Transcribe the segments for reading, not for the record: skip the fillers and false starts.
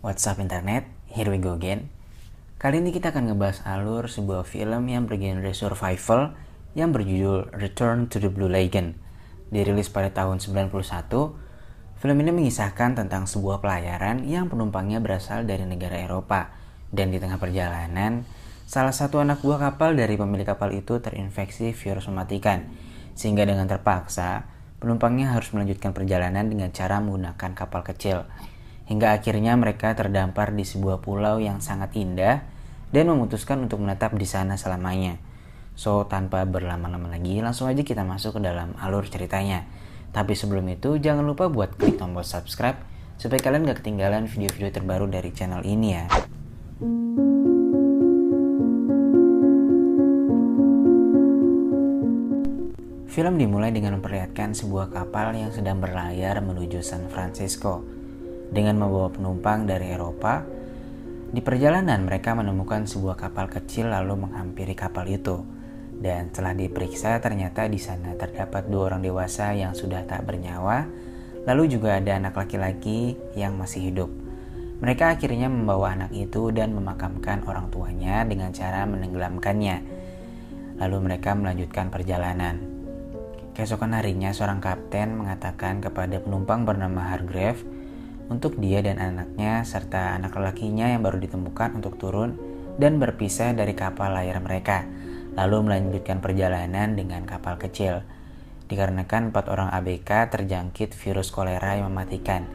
What's up internet, here we go again. Kali ini kita akan ngebahas alur sebuah film yang bergenre survival yang berjudul Return to the Blue Lagoon. Dirilis pada tahun 91, film ini mengisahkan tentang sebuah pelayaran yang penumpangnya berasal dari negara Eropa. Dan di tengah perjalanan, salah satu anak buah kapal dari pemilik kapal itu terinfeksi virus mematikan. Sehingga dengan terpaksa, penumpangnya harus melanjutkan perjalanan dengan cara menggunakan kapal kecil. Hingga akhirnya mereka terdampar di sebuah pulau yang sangat indah dan memutuskan untuk menetap di sana selamanya. So, tanpa berlama-lama lagi, langsung aja kita masuk ke dalam alur ceritanya. Tapi sebelum itu, jangan lupa buat klik tombol subscribe supaya kalian gak ketinggalan video-video terbaru dari channel ini ya. Film dimulai dengan memperlihatkan sebuah kapal yang sedang berlayar menuju San Francisco dengan membawa penumpang dari Eropa. Di perjalanan mereka menemukan sebuah kapal kecil lalu menghampiri kapal itu. Dan setelah diperiksa ternyata di sana terdapat 2 orang dewasa yang sudah tak bernyawa. Lalu juga ada anak laki-laki yang masih hidup. Mereka akhirnya membawa anak itu dan memakamkan orang tuanya dengan cara menenggelamkannya. Lalu mereka melanjutkan perjalanan. Keesokan harinya seorang kapten mengatakan kepada penumpang bernama Hargrave untuk dia dan anaknya serta anak lelakinya yang baru ditemukan untuk turun dan berpisah dari kapal layar mereka, lalu melanjutkan perjalanan dengan kapal kecil. Dikarenakan 4 orang ABK terjangkit virus kolera yang mematikan.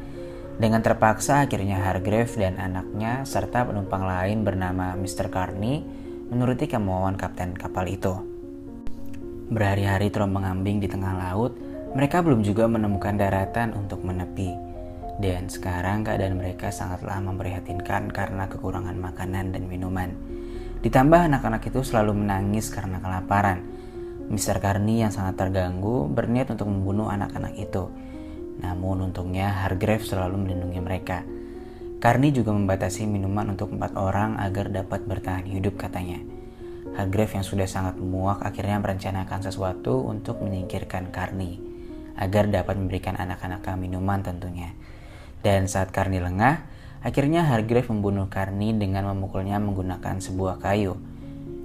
Dengan terpaksa akhirnya Hargrave dan anaknya serta penumpang lain bernama Mr. Carney menuruti kemauan kapten kapal itu. Berhari-hari terombang-ambing di tengah laut, mereka belum juga menemukan daratan untuk menepi. Dan sekarang keadaan mereka sangatlah memprihatinkan karena kekurangan makanan dan minuman. Ditambah anak-anak itu selalu menangis karena kelaparan. Mr. Carney yang sangat terganggu berniat untuk membunuh anak-anak itu. Namun untungnya Hargrave selalu melindungi mereka. Carney juga membatasi minuman untuk 4 orang agar dapat bertahan hidup katanya. Hargrave yang sudah sangat muak akhirnya merencanakan sesuatu untuk menyingkirkan Carney agar dapat memberikan anak-anaknya minuman tentunya. Dan saat Carney lengah, akhirnya Hargrave membunuh Carney dengan memukulnya menggunakan sebuah kayu.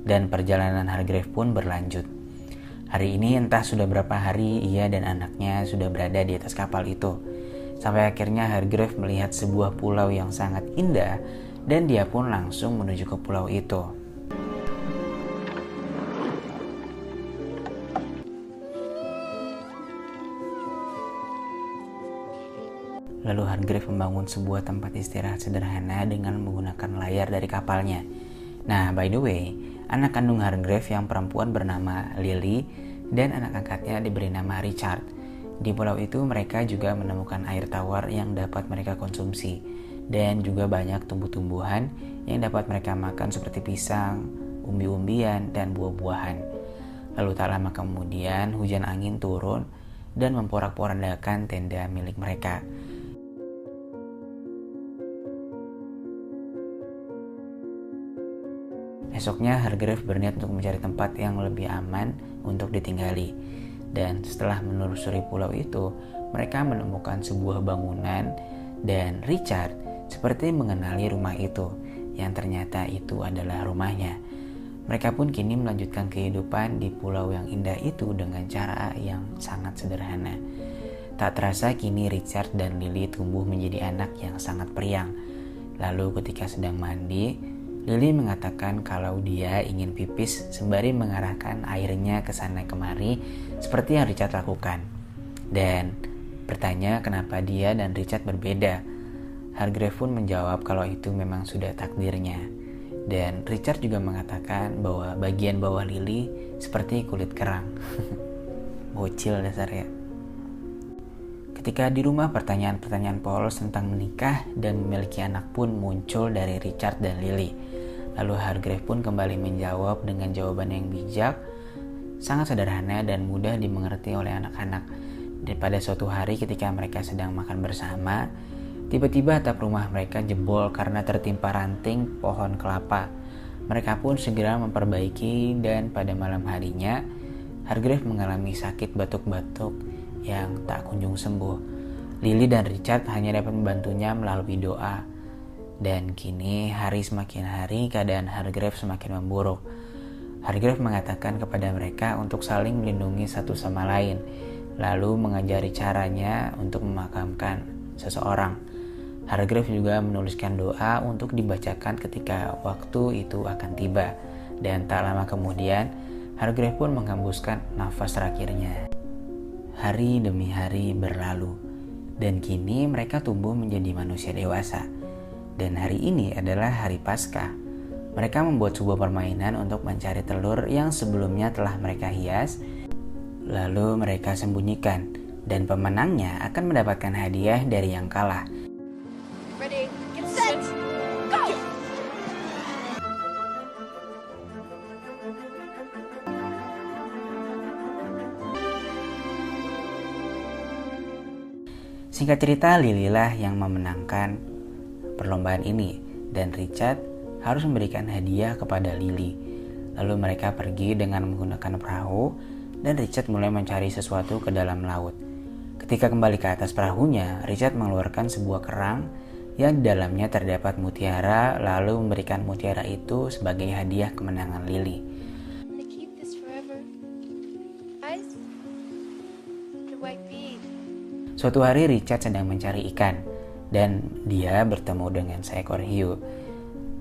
Dan perjalanan Hargrave pun berlanjut. Hari ini entah sudah berapa hari ia dan anaknya sudah berada di atas kapal itu. Sampai akhirnya Hargrave melihat sebuah pulau yang sangat indah dan dia pun langsung menuju ke pulau itu. Lalu Hargrave membangun sebuah tempat istirahat sederhana dengan menggunakan layar dari kapalnya. Nah, by the way, anak kandung Hargrave yang perempuan bernama Lily dan anak angkatnya diberi nama Richard. Di pulau itu mereka juga menemukan air tawar yang dapat mereka konsumsi dan juga banyak tumbuh-tumbuhan yang dapat mereka makan seperti pisang, umbi-umbian, dan buah-buahan. Lalu tak lama kemudian hujan angin turun dan memporak-porandakan tenda milik mereka. Esoknya Hargrave berniat untuk mencari tempat yang lebih aman untuk ditinggali. Dan setelah menelusuri pulau itu, mereka menemukan sebuah bangunan dan Richard seperti mengenali rumah itu, yang ternyata itu adalah rumahnya. Mereka pun kini melanjutkan kehidupan di pulau yang indah itu dengan cara yang sangat sederhana. Tak terasa kini Richard dan Lily tumbuh menjadi anak yang sangat periang. Lalu ketika sedang mandi, Lily mengatakan kalau dia ingin pipis sembari mengarahkan airnya ke sana kemari seperti yang Richard lakukan. Dan bertanya kenapa dia dan Richard berbeda. Hargrave pun menjawab kalau itu memang sudah takdirnya. Dan Richard juga mengatakan bahwa bagian bawah Lily seperti kulit kerang. Bocil dasarnya. Ketika di rumah, pertanyaan-pertanyaan polos tentang menikah dan memiliki anak pun muncul dari Richard dan Lily. Lalu Hargrave pun kembali menjawab dengan jawaban yang bijak, sangat sederhana dan mudah dimengerti oleh anak-anak. Dan pada suatu hari ketika mereka sedang makan bersama, tiba-tiba atap rumah mereka jebol karena tertimpa ranting pohon kelapa. Mereka pun segera memperbaiki dan pada malam harinya, Hargrave mengalami sakit batuk-batuk yang tak kunjung sembuh. Lily dan Richard hanya dapat membantunya melalui doa. Dan kini hari semakin hari keadaan Hargrave semakin memburuk. Hargrave mengatakan kepada mereka untuk saling melindungi satu sama lain, lalu mengajari caranya untuk memakamkan seseorang. Hargrave juga menuliskan doa untuk dibacakan ketika waktu itu akan tiba. Dan tak lama kemudian, Hargrave pun menghembuskan nafas terakhirnya. Hari demi hari berlalu, dan kini mereka tumbuh menjadi manusia dewasa. Dan hari ini adalah hari Paskah. Mereka membuat sebuah permainan untuk mencari telur yang sebelumnya telah mereka hias, lalu mereka sembunyikan, dan pemenangnya akan mendapatkan hadiah dari yang kalah. Ready, get set, go! Singkat cerita, Lily lah yang memenangkan perlombaan ini, dan Richard harus memberikan hadiah kepada Lily. Lalu mereka pergi dengan menggunakan perahu, dan Richard mulai mencari sesuatu ke dalam laut. Ketika kembali ke atas perahunya, Richard mengeluarkan sebuah kerang yang di dalamnya terdapat mutiara, lalu memberikan mutiara itu sebagai hadiah kemenangan Lily. Suatu hari Richard sedang mencari ikan, dan dia bertemu dengan seekor hiu,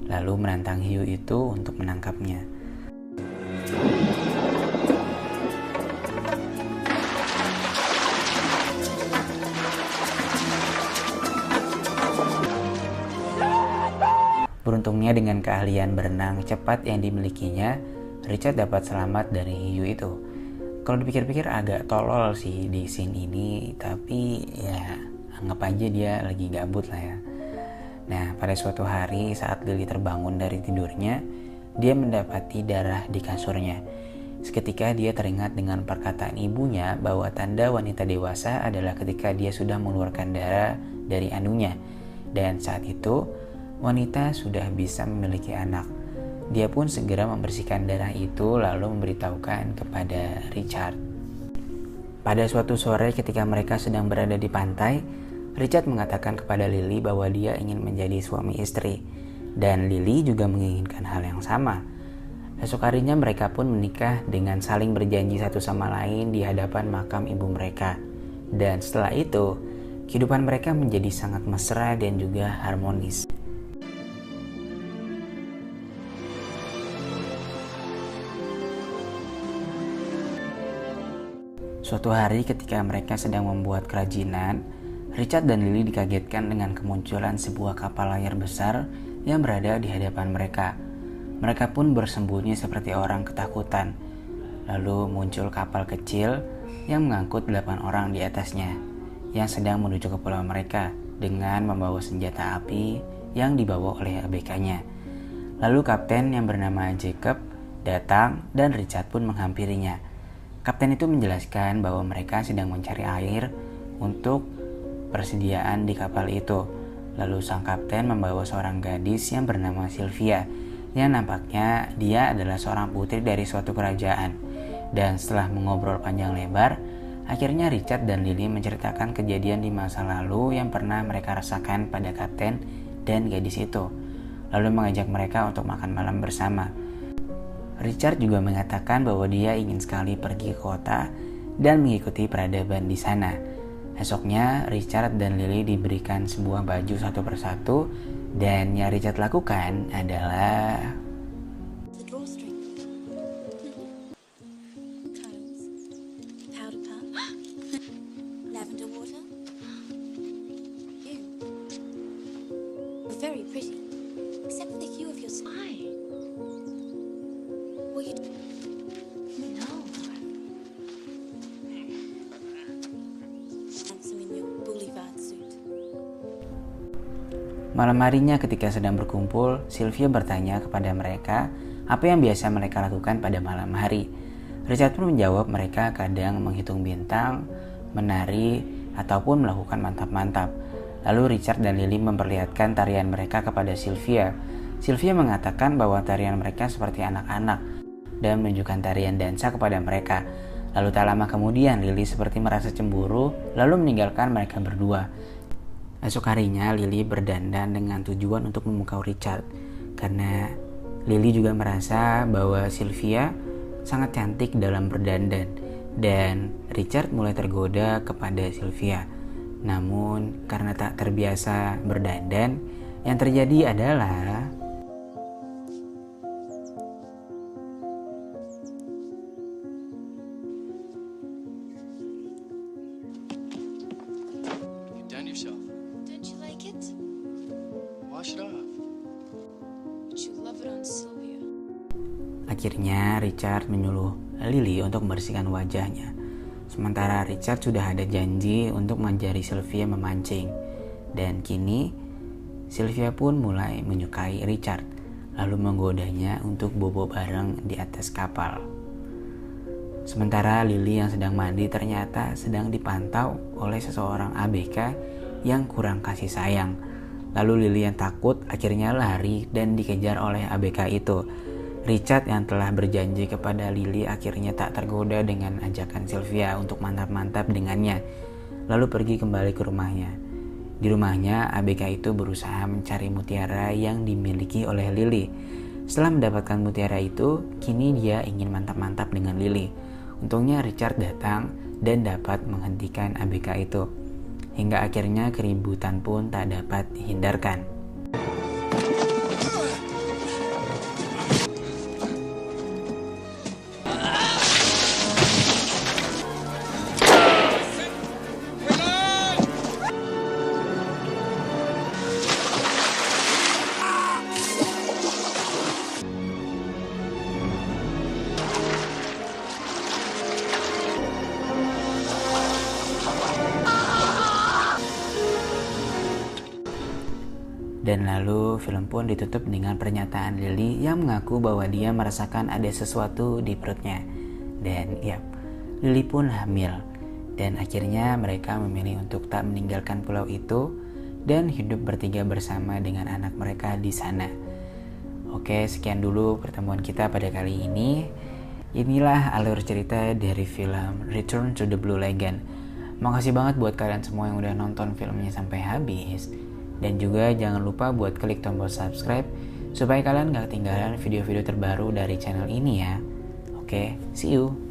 lalu menantang hiu itu untuk menangkapnya. Beruntungnya dengan keahlian berenang cepat yang dimilikinya, Richard dapat selamat dari hiu itu. Kalau dipikir-pikir agak tolol sih di scene ini, tapi ya anggap aja dia lagi gabut lah ya. Nah, pada suatu hari saat Lily terbangun dari tidurnya, dia mendapati darah di kasurnya. Seketika dia teringat dengan perkataan ibunya bahwa tanda wanita dewasa adalah ketika dia sudah mengeluarkan darah dari anunya. Dan saat itu, wanita sudah bisa memiliki anak. Dia pun segera membersihkan darah itu lalu memberitahukan kepada Richard. Pada suatu sore ketika mereka sedang berada di pantai, Richard mengatakan kepada Lily bahwa dia ingin menjadi suami istri. Dan Lily juga menginginkan hal yang sama. Esok harinya mereka pun menikah dengan saling berjanji satu sama lain di hadapan makam ibu mereka. Dan setelah itu, kehidupan mereka menjadi sangat mesra dan juga harmonis. Suatu hari ketika mereka sedang membuat kerajinan, Richard dan Lily dikagetkan dengan kemunculan sebuah kapal layar besar yang berada di hadapan mereka. Mereka pun bersembunyi seperti orang ketakutan. Lalu muncul kapal kecil yang mengangkut 8 orang di atasnya, yang sedang menuju ke pulau mereka dengan membawa senjata api yang dibawa oleh ABK-nya. Lalu kapten yang bernama Jacob datang dan Richard pun menghampirinya. Kapten itu menjelaskan bahwa mereka sedang mencari air untuk persediaan di kapal itu. Lalu sang kapten membawa seorang gadis yang bernama Sylvia, yang nampaknya dia adalah seorang putri dari suatu kerajaan. Dan setelah mengobrol panjang lebar, akhirnya Richard dan Lily menceritakan kejadian di masa lalu yang pernah mereka rasakan pada kapten dan gadis itu, lalu mengajak mereka untuk makan malam bersama. Richard juga mengatakan bahwa dia ingin sekali pergi ke kota dan mengikuti peradaban di sana. Esoknya, Richard dan Lily diberikan sebuah baju satu persatu, dan yang Richard lakukan adalah malam harinya ketika sedang berkumpul, Sylvia bertanya kepada mereka apa yang biasa mereka lakukan pada malam hari. Richard pun menjawab mereka kadang menghitung bintang, menari, ataupun melakukan mantap-mantap. Lalu Richard dan Lily memperlihatkan tarian mereka kepada Sylvia. Sylvia mengatakan bahwa tarian mereka seperti anak-anak dan menunjukkan tarian dansa kepada mereka. Lalu tak lama kemudian Lily seperti merasa cemburu lalu meninggalkan mereka berdua. Esok harinya Lily berdandan dengan tujuan untuk memukau Richard, karena Lily juga merasa bahwa Sylvia sangat cantik dalam berdandan, dan Richard mulai tergoda kepada Sylvia. Namun karena tak terbiasa berdandan, yang terjadi adalah You've done yourself. Don't you like it? Wash it off. But you love it on Sylvia. akhirnya Richard menyuruh Lily untuk membersihkan wajahnya. Sementara Richard sudah ada janji untuk mengajari Sylvia memancing. Dan kini Sylvia pun mulai menyukai Richard, lalu menggodanya untuk bobo bareng di atas kapal. Sementara Lily yang sedang mandi ternyata sedang dipantau oleh seseorang ABK yang kurang kasih sayang. Lalu Lily yang takut akhirnya lari dan dikejar oleh ABK itu. Richard yang telah berjanji kepada Lily akhirnya tak tergoda dengan ajakan Sylvia untuk mantap-mantap dengannya, lalu pergi kembali ke rumahnya. Di rumahnya, ABK itu berusaha mencari mutiara yang dimiliki oleh Lily. Setelah mendapatkan mutiara itu, kini dia ingin mantap-mantap dengan Lily. Untungnya Richard datang dan dapat menghentikan ABK itu. Hingga akhirnya keributan pun tak dapat dihindarkan. Dan lalu film pun ditutup dengan pernyataan Lily yang mengaku bahwa dia merasakan ada sesuatu di perutnya. Dan ya, Lily pun hamil. Dan akhirnya mereka memilih untuk tak meninggalkan pulau itu dan hidup bertiga bersama dengan anak mereka di sana. Oke, sekian dulu pertemuan kita pada kali ini. Inilah alur cerita dari film Return to the Blue Lagoon. Makasih banget buat kalian semua yang udah nonton filmnya sampai habis. Dan juga jangan lupa buat klik tombol subscribe supaya kalian gak ketinggalan video-video terbaru dari channel ini ya. Oke, see you.